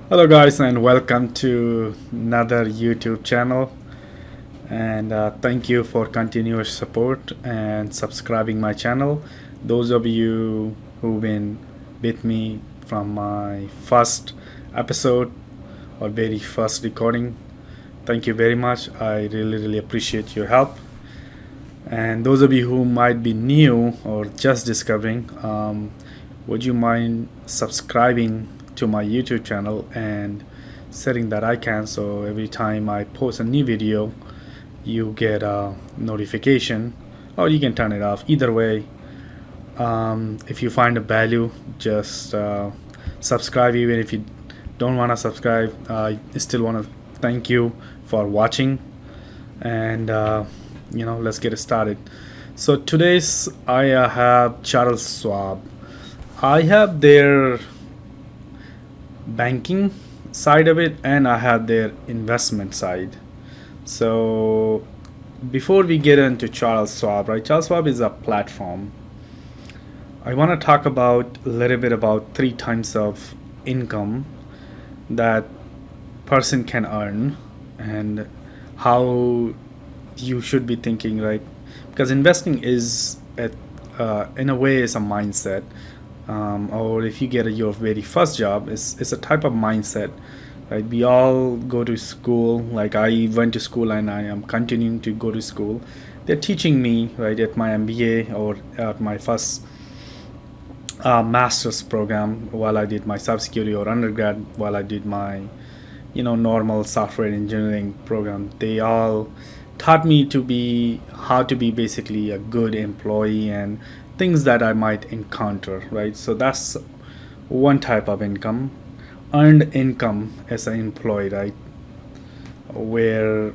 Hello, guys, and welcome to another YouTube channel. And thank you for continuous support and subscribing my channel. Those of you who've been with me from my first episode or very first recording, thank you very much. I really appreciate your help. And those of you who might be new or just discovering, would you mind subscribing to my YouTube channel and setting that icon so every time I post a new video, you get a notification, or you can turn it off. Either way, if you find a value, just subscribe. Even if you don't want to subscribe, I still want to thank you for watching. And let's get started. So today's I have Charles Schwab. I have their banking side of it, and I have their investment side. So before we get into Charles Schwab, right? Charles Schwab is a platform. I want to talk about a little bit about three types of income that person can earn and how you should be thinking, right? Because investing is in a way is a mindset, or if you get your very first job, it's a type of mindset, right? We all go to school. Like I went to school and I am continuing to go to school. They're teaching me, right, at my MBA or at my first master's program, while I did my cybersecurity, or undergrad while I did my normal software engineering program. They all taught me to be how to be basically a good employee and things that I might encounter, right? So that's one type of income. Earned income as an employee, right? Where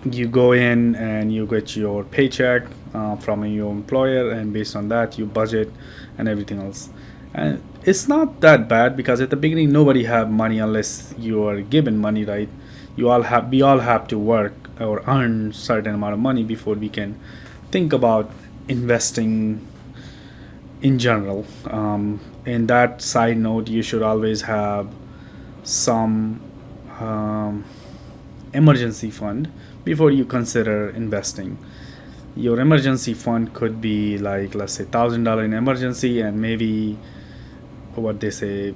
you go in and you get your paycheck from your employer, and based on that you budget and everything else. And it's not that bad, because at the beginning nobody have money unless you are given money, right? We all have to work or earn certain amount of money before we can think about investing in general. In that side note, you should always have some emergency fund before you consider investing. Your emergency fund could be like, let's say, $1,000 in emergency, and maybe what they say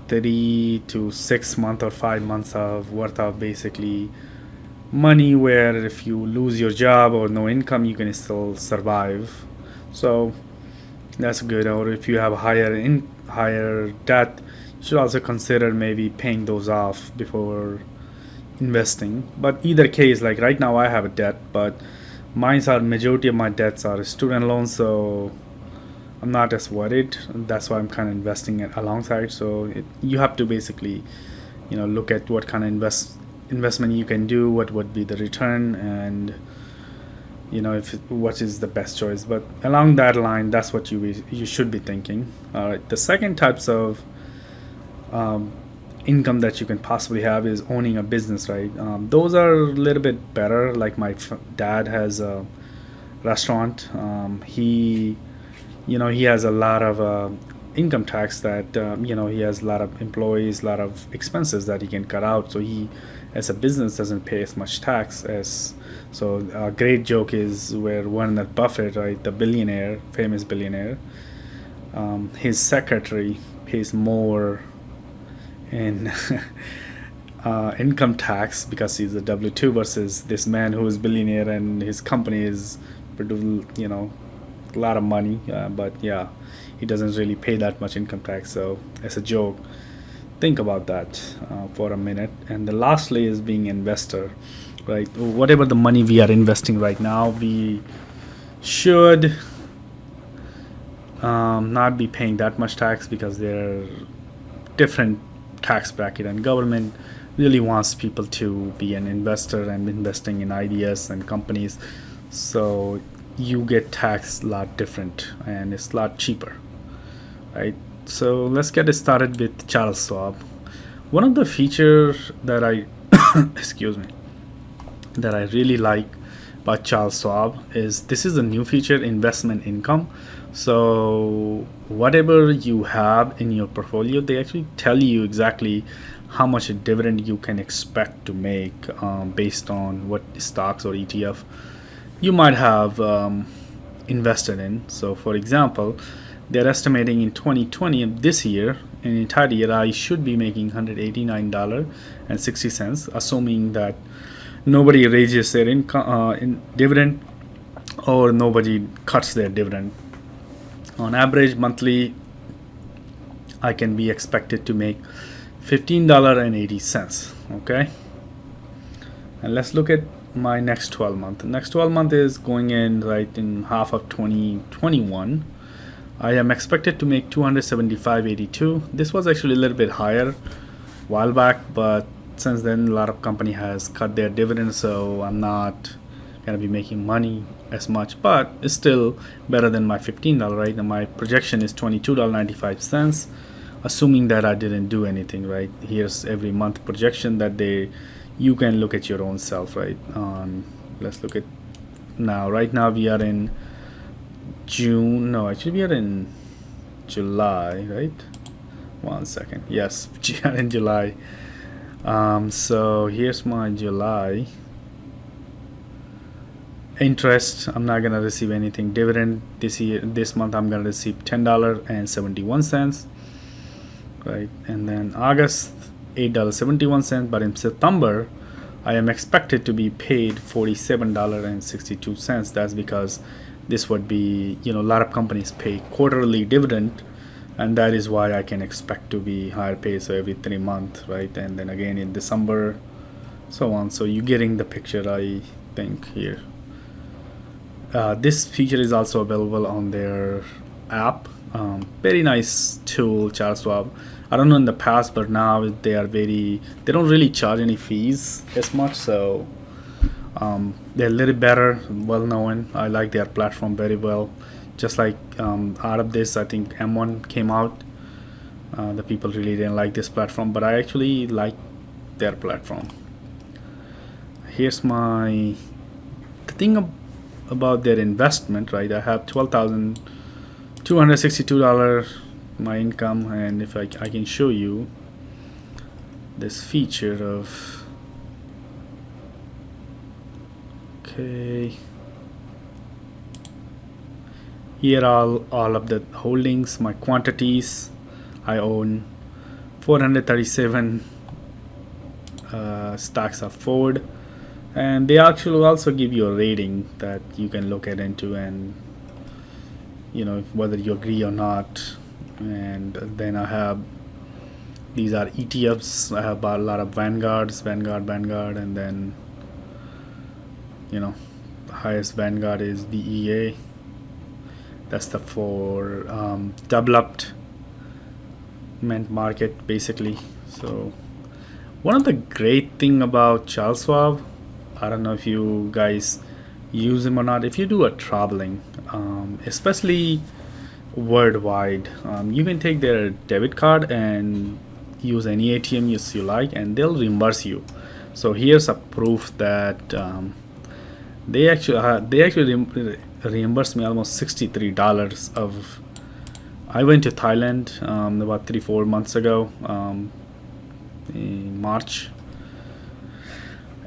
3 to 6 months or 5 months of worth of basically money, where if you lose your job or no income, you can still survive. So that's good. Or if you have higher debt, you should also consider maybe paying those off before investing. But either case, like right now I have a debt, but majority of my debts are student loans, so I'm not as worried. That's why I'm kind of investing it alongside. So you have to basically look at what kind of investment you can do, what would be the return, and if what is the best choice. But along that line, that's what you should be thinking. All right, the second types of income that you can possibly have is owning a business, right? Those are a little bit better. Like my dad has a restaurant. He has a lot of income tax that he has a lot of employees, a lot of expenses that he can cut out. So he, as a business, doesn't pay as much tax as. So a great joke is where Warren Buffett, right, the billionaire, famous billionaire, his secretary pays more in income tax because he's a W-2, versus this man who is billionaire and his company is produce a lot of money, but yeah, he doesn't really pay that much income tax. So as a joke, think about that for a minute. And the lastly is being investor, right? Whatever the money we are investing right now, we should not be paying that much tax, because they're different tax bracket, and government really wants people to be an investor and investing in ideas and companies. So you get taxed a lot different, and it's a lot cheaper, right? So let's get started with Charles Schwab. One of the features that I excuse me, that I really like about Charles Schwab is this is a new feature, investment income. So whatever you have in your portfolio, they actually tell you exactly how much a dividend you can expect to make, based on what stocks or ETF you might have invested in. So for example, they're estimating in 2020, this year, in entire year, I should be making $189.60, assuming that nobody raises their income in dividend, or nobody cuts their dividend. On average monthly, I can be expected to make $15.80. Okay, and let's look at my next 12 month. Next 12 month is going in right in half of 2021. I am expected to make 275.82. This was actually a little bit higher while back, but since then a lot of company has cut their dividends, so I'm not gonna be making money as much, but it's still better than my $15, right? And my projection is $22.95, assuming that I didn't do anything, right? Here's every month projection that you can look at your own self, right? Let's look at now. Right now we are in June. No, actually we are in July, right? 1 second. Yes, we are in July. So here's my July interest. I'm not gonna receive anything. Dividend this month I'm gonna receive $10.71, right? And then August, $8.71. But in September I am expected to be paid $47.62. That's because this would be, a lot of companies pay quarterly dividend, and that is why I can expect to be higher pay, so every 3 months, right? And then again in December, so on. So you're getting the picture, I think, here. This feature is also available on their app. Very nice tool, Charles Schwab. I don't know in the past, but now they don't really charge any fees as much, so they're a little better, well known. I like their platform very well. Just like out of this, I think M1 came out. The people really didn't like this platform, but I actually like their platform. Here's the thing about their investment, right? I have $12,262 my income, and if I can show you this feature of, okay, here are all of the holdings, my quantities. I own 437 stocks of Ford, and they actually also give you a rating that you can look at into, and whether you agree or not. And then I have, these are ETFs. I have a lot of Vanguard, and then the highest Vanguard is VEA. That's the for developed market, basically. So one of the great thing about Charles Schwab, I don't know if you guys use them or not. If you do a traveling, especially worldwide, you can take their debit card and use any ATM you like, and they'll reimburse you. So here's a proof that they actually reimbursed me almost $63 of. I went to Thailand about 3-4 months ago, in March,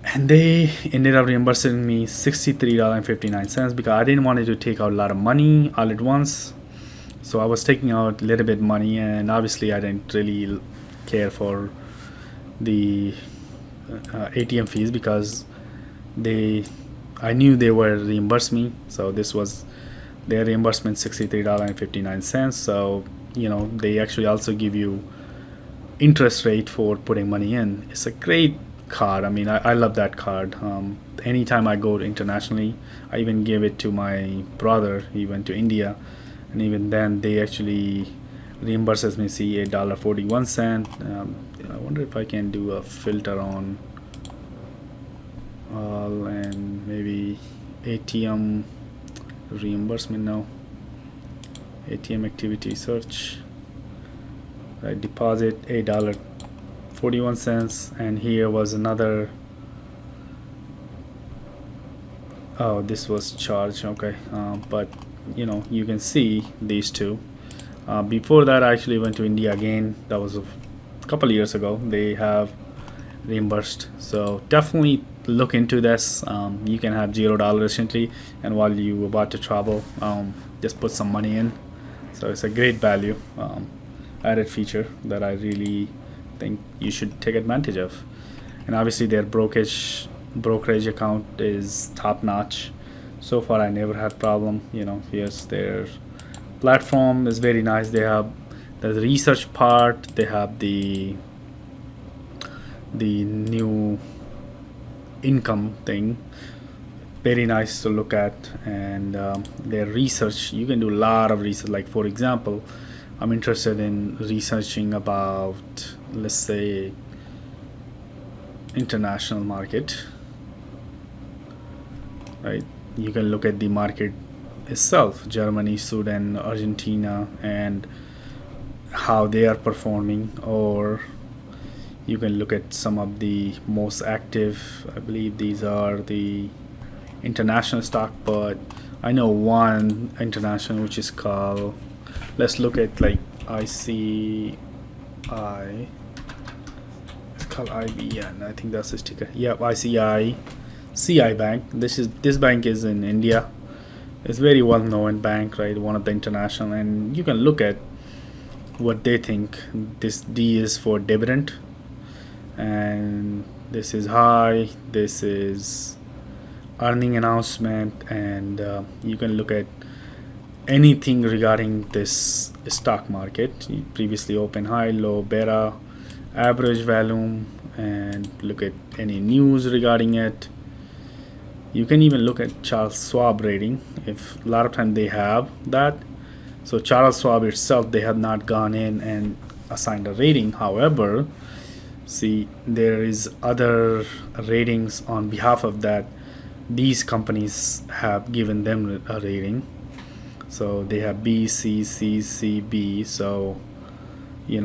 and they ended up reimbursing me $63.59 because I didn't want to take out a lot of money all at once. So I was taking out a little bit money, and obviously I didn't really care for the ATM fees because I knew they were reimburse me. So this was their reimbursement, $63.59. So they actually also give you interest rate for putting money in. It's a great card. I mean, I love that card. Anytime I go internationally, I even gave it to my brother. He went to India, and even then they actually reimburses me, see, $8.41. I wonder if I can do a filter on all, and maybe ATM reimbursement. No, ATM activity search, right? Deposit $8.41, and here was another. Oh, this was charged. Okay, but you can see these two. Before that, I actually went to India again. That was a couple of years ago. They have reimbursed, so definitely look into this. You can have $0 instantly, and while you about to travel, just put some money in. So it's a great value added feature that I really think you should take advantage of. And obviously their brokerage account is top notch. So far I never had problem. Here's their platform is very nice. They have the research part, they have the new income thing, very nice to look at. And their research, you can do a lot of research. Like for example, I'm interested in researching about, let's say, international market, right? You can look at the market itself, Germany, Sudan, Argentina, and how they are performing. Or you can look at some of the most active, I believe these are the international stock, but I know one international which is called, let's look at like ICI, it's called IBN, I think that's the ticker. Yeah, ICI CI Bank. This bank is in India. It's very well known bank, right? One of the international, and you can look at what they think. This D is for dividend, and this is high, this is earning announcement, and you can look at anything regarding this stock market. You previously open, high, low, beta, average volume, and look at any news regarding it. You can even look at Charles Schwab rating, if a lot of time they have that. So Charles Schwab itself, they have not gone in and assigned a rating. However, see, there is other ratings on behalf of that. These companies have given them a rating. So they have B, C, C, C, B. So you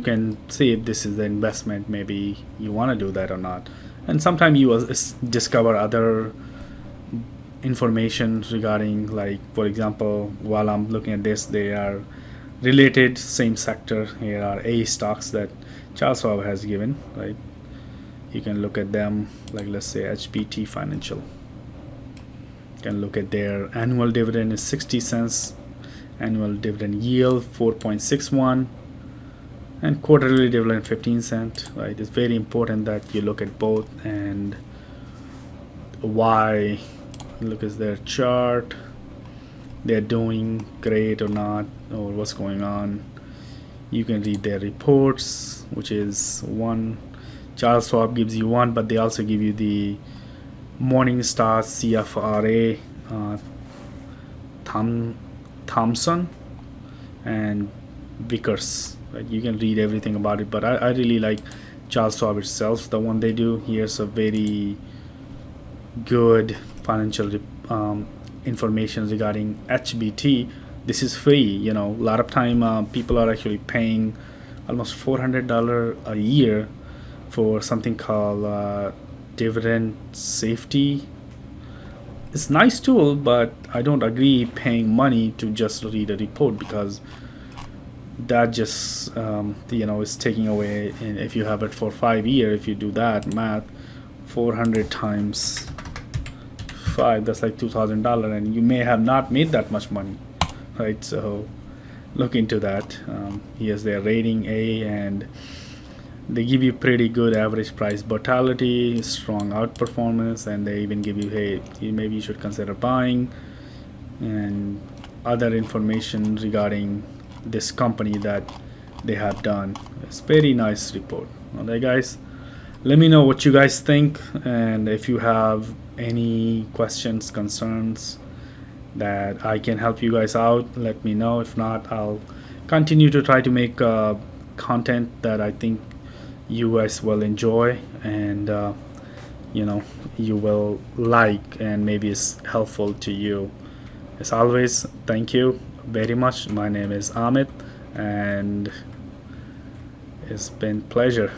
can see if this is the investment, maybe you want to do that or not. And sometimes you will discover other information regarding, like for example, while I'm looking at this, they are related, same sector. Here are A stocks that Charles Schwab has given, right? You can look at them, like let's say HPT Financial. You can look at their annual dividend is 60 cents, annual dividend yield 4.61, and quarterly dividend 15 cents, right? It's very important that you look at both. And why, look at their chart, they're doing great or not, or what's going on. You can read their reports, which is one. Charles Schwab gives you one, but they also give you the Morningstar, CFRA, Thomson, and Vickers. Right? You can read everything about it, but I really like Charles Schwab itself, the one they do. Here's a very good financial information regarding HBT. This is free. A lot of time people are actually paying almost $400 a year for something called dividend safety. It's a nice tool, but I don't agree paying money to just read a report, because that just is taking away. And if you have it for 5 years, if you do that math, 400 times 5, that's like $2,000, and you may have not made that much money, right? So look into that. Here's their rating, A, and they give you pretty good average price volatility, strong outperformance, and they even give you, hey, maybe you should consider buying, and other information regarding this company that they have done. It's very nice report. Alright guys, let me know what you guys think, and if you have any questions, concerns that I can help you guys out, let me know. If not, I'll continue to try to make content that I think you guys will enjoy, and you will like, and maybe it's helpful to you. As always, thank you very much. My name is Amit, and it's been pleasure.